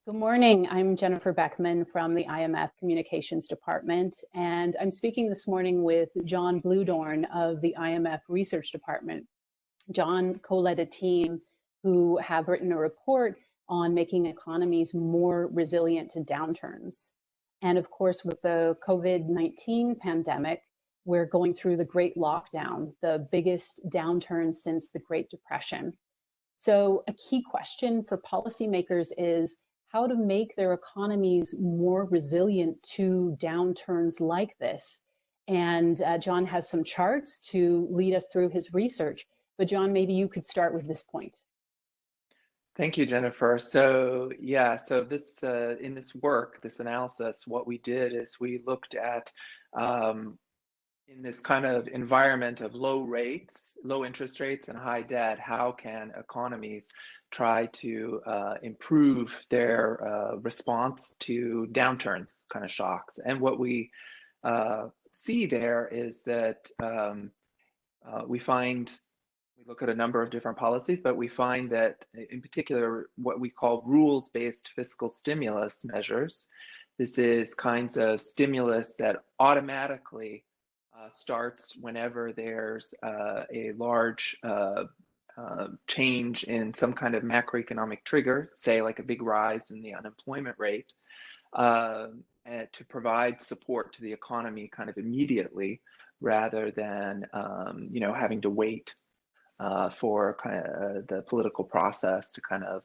Good morning. I'm Jennifer Beckman from the IMF Communications Department, and I'm speaking this morning with John Bluedorn of the IMF Research Department. John co-led a team who have written a report on making economies more resilient to downturns. And of course, with the COVID-19 pandemic, we're going through the Great Lockdown, the biggest downturn since the Great Depression. So a key question for policymakers is how to make their economies more resilient to downturns like this. And John has some charts to lead us through his research. But John, maybe you could start with this point. Thank you, Jennifer. So this in this work, this analysis, what we did is we looked at in this kind of environment of low rates, low interest rates and high debt, how can economies try to improve their response to downturns, kind of shocks? And what we see there is that we look at a number of different policies, but we find that in particular, what we call rules-based fiscal stimulus measures, this is kinds of stimulus that automatically starts whenever there's a large change in some kind of macroeconomic trigger, say like a big rise in the unemployment rate, and to provide support to the economy kind of immediately, rather than having to wait for kind of the political process to kind of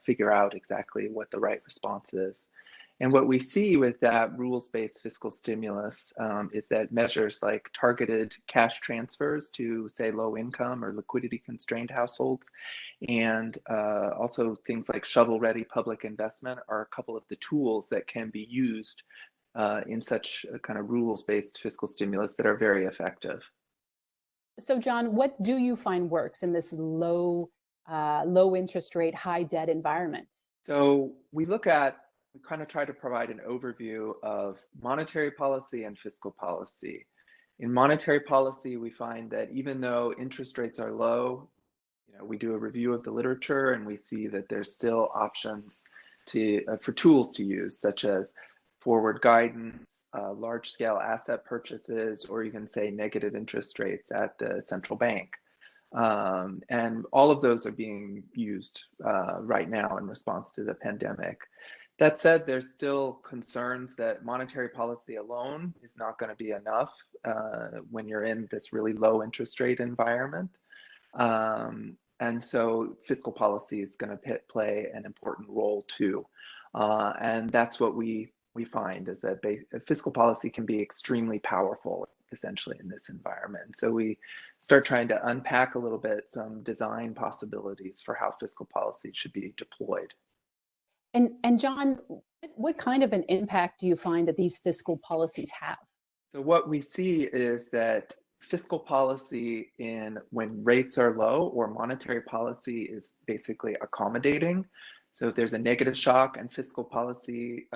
figure out exactly what the right response is. And what we see with that rules-based fiscal stimulus is that measures like targeted cash transfers to, say, low-income or liquidity-constrained households, and also things like shovel-ready public investment are a couple of the tools that can be used in such a kind of rules-based fiscal stimulus that are very effective. So, John, what do you find works in this low interest rate, high debt environment? So we kind of try to provide an overview of monetary policy and fiscal policy. In monetary policy, we find that even though interest rates are low, we do a review of the literature and we see that there's still options for tools to use, such as forward guidance, large-scale asset purchases, or even, say, negative interest rates at the central bank. And all of those are being used right now in response to the pandemic. That said, there's still concerns that monetary policy alone is not going to be enough when you're in this really low interest rate environment. And so fiscal policy is going to play an important role too. And that's what we find is that fiscal policy can be extremely powerful, essentially, in this environment. So we start trying to unpack a little bit some design possibilities for how fiscal policy should be deployed. And John, what kind of an impact do you find that these fiscal policies have? So what we see is that fiscal policy when rates are low, or monetary policy is basically accommodating. So if there's a negative shock and fiscal policy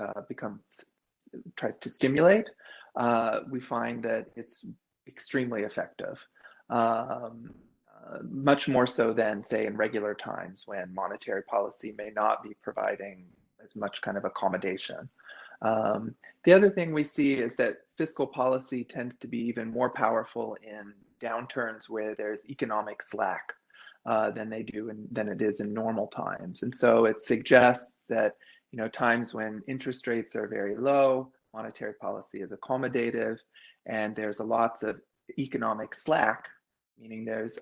tries to stimulate, we find that it's extremely effective. Much more so than, say, in regular times when monetary policy may not be providing as much kind of accommodation. The other thing we see is that fiscal policy tends to be even more powerful in downturns where there's economic slack than it is in normal times. And so it suggests that times when interest rates are very low, monetary policy is accommodative, and there's lots of economic slack, meaning there's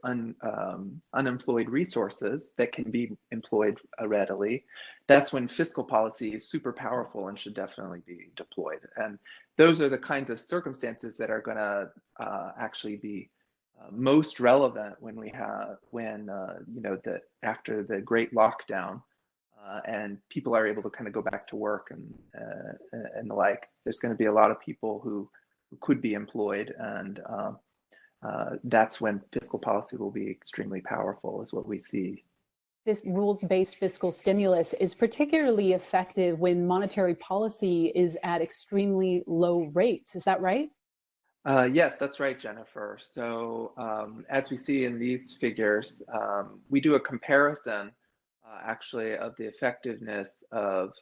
unemployed resources that can be employed readily. That's when fiscal policy is super powerful and should definitely be deployed. And those are the kinds of circumstances that are going to actually be most relevant after the Great Lockdown and people are able to kind of go back to work and the like. There's going to be a lot of people who could be employed, and that's when fiscal policy will be extremely powerful, is what we see. This rules-based fiscal stimulus is particularly effective when monetary policy is at extremely low rates. Is that right? Yes, that's right, Jennifer. So as we see in these figures, we do a comparison actually of the effectiveness of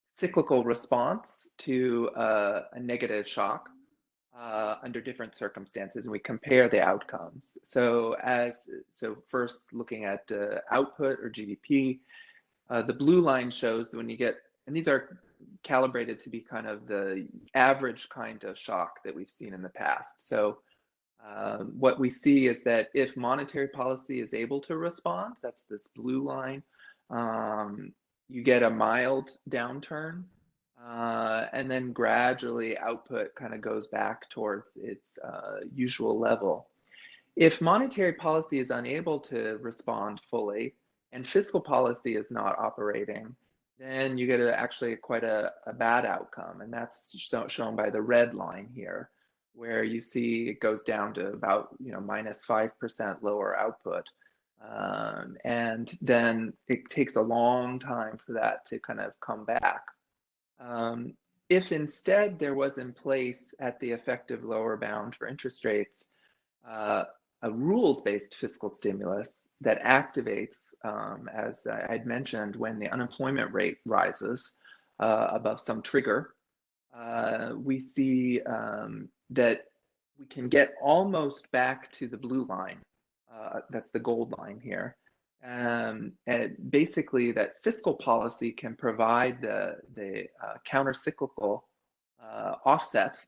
cyclical response to a negative shock under different circumstances, and we compare the outcomes. So first looking at output or GDP, the blue line shows that when you get, and these are calibrated to be kind of the average kind of shock that we've seen in the past. So what we see is that if monetary policy is able to respond, that's this blue line, you get a mild downturn, and then gradually output kind of goes back towards its usual level. If monetary policy is unable to respond fully and fiscal policy is not operating, then you get actually quite a bad outcome. And that's shown by the red line here, where you see it goes down to about minus 5% lower output. And then it takes a long time for that to kind of come back. If instead there was in place at the effective lower bound for interest rates a rules-based fiscal stimulus that activates, as I had mentioned, when the unemployment rate rises above some trigger, we see that we can get almost back to the blue line. That's the gold line here. And basically that fiscal policy can provide the counter-cyclical offset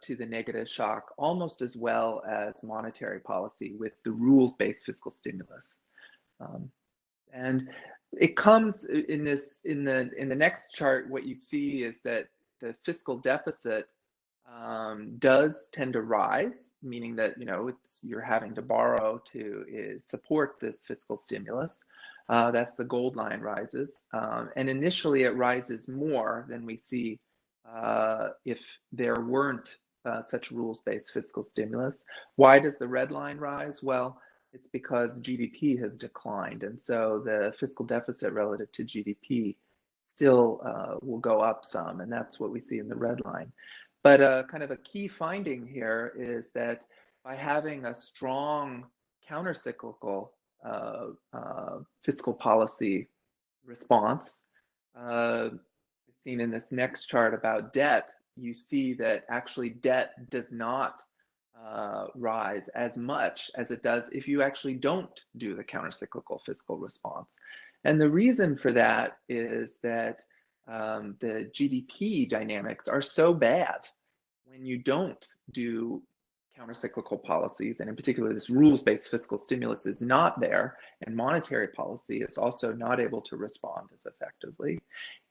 to the negative shock almost as well as monetary policy with the rules-based fiscal stimulus. And it comes in the next chart. What you see is that the fiscal deficit does tend to rise, meaning that you're having to borrow to support this fiscal stimulus. That's the gold line rises, and initially it rises more than we see if there weren't such rules-based fiscal stimulus. Why does the red line rise? Well, it's because GDP has declined, and so the fiscal deficit relative to GDP still will go up some, and that's what we see in the red line. But kind of a key finding here is that by having a strong countercyclical fiscal policy response, seen in this next chart about debt, you see that actually debt does not rise as much as it does if you actually don't do the countercyclical fiscal response. And the reason for that is that the GDP dynamics are so bad when you don't do countercyclical policies, and in particular this rules-based fiscal stimulus is not there, and monetary policy is also not able to respond as effectively.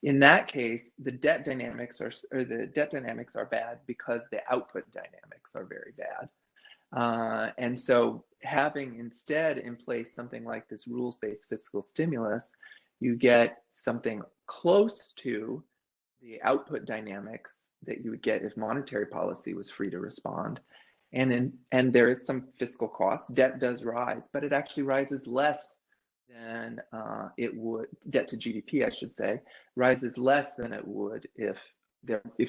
In that case, the debt dynamics are bad because the output dynamics are very bad. And so having instead in place something like this rules-based fiscal stimulus, you get something close to the output dynamics that you would get if monetary policy was free to respond. And there is some fiscal cost. Debt does rise, but it actually rises less than it would, debt to GDP, I should say, rises less than it would if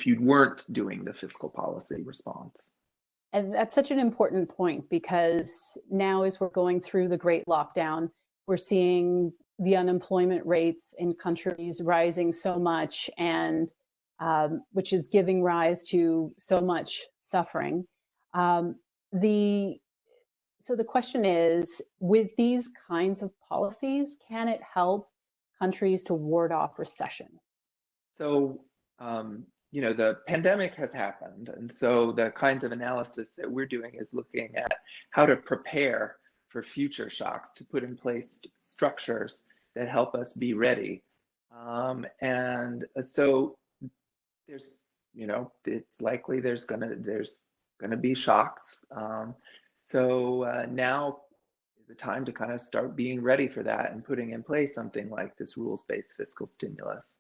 you weren't doing the fiscal policy response. And that's such an important point, because now as we're going through the great lockdown, we're seeing the unemployment rates in countries rising so much, and which is giving rise to so much suffering. So the question is, with these kinds of policies, can it help countries to ward off recession? So, the pandemic has happened. And so the kinds of analysis that we're doing is looking at how to prepare for future shocks, to put in place structures that help us be ready. And so there's, it's likely there's gonna be shocks. So now is the time to kind of start being ready for that and putting in place something like this rules-based fiscal stimulus.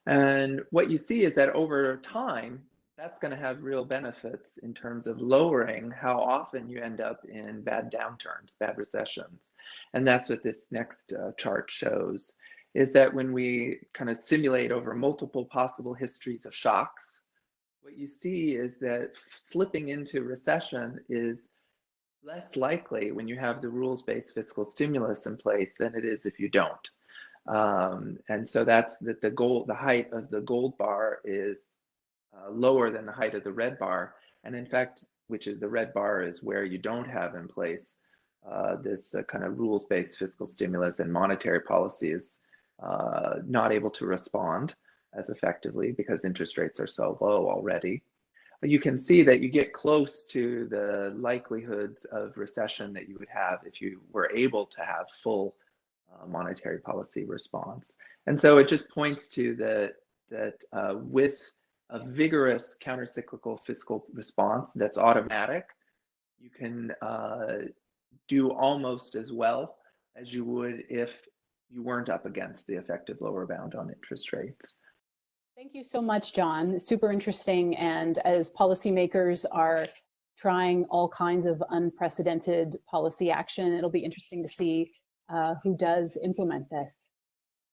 And what you see is that over time, that's going to have real benefits in terms of lowering how often you end up in bad downturns, bad recessions. And that's what this next chart shows, is that when we kind of simulate over multiple possible histories of shocks, what you see is that slipping into recession is less likely when you have the rules-based fiscal stimulus in place than it is if you don't. And so that's that the height of the gold bar is lower than the height of the red bar. And in fact, which is the red bar is where you don't have in place this kind of rules-based fiscal stimulus, and monetary policy is not able to respond as effectively because interest rates are so low already. But you can see that you get close to the likelihoods of recession that you would have if you were able to have full monetary policy response. And so it just points to that with a vigorous countercyclical fiscal response that's automatic, you can do almost as well as you would if you weren't up against the effective lower bound on interest rates. Thank you so much, John. Super interesting. And as policymakers are trying all kinds of unprecedented policy action, it'll be interesting to see who does implement this.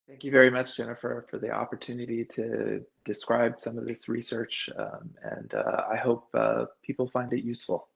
Thank you very much, Jennifer, for the opportunity to describe some of this research, and I hope people find it useful.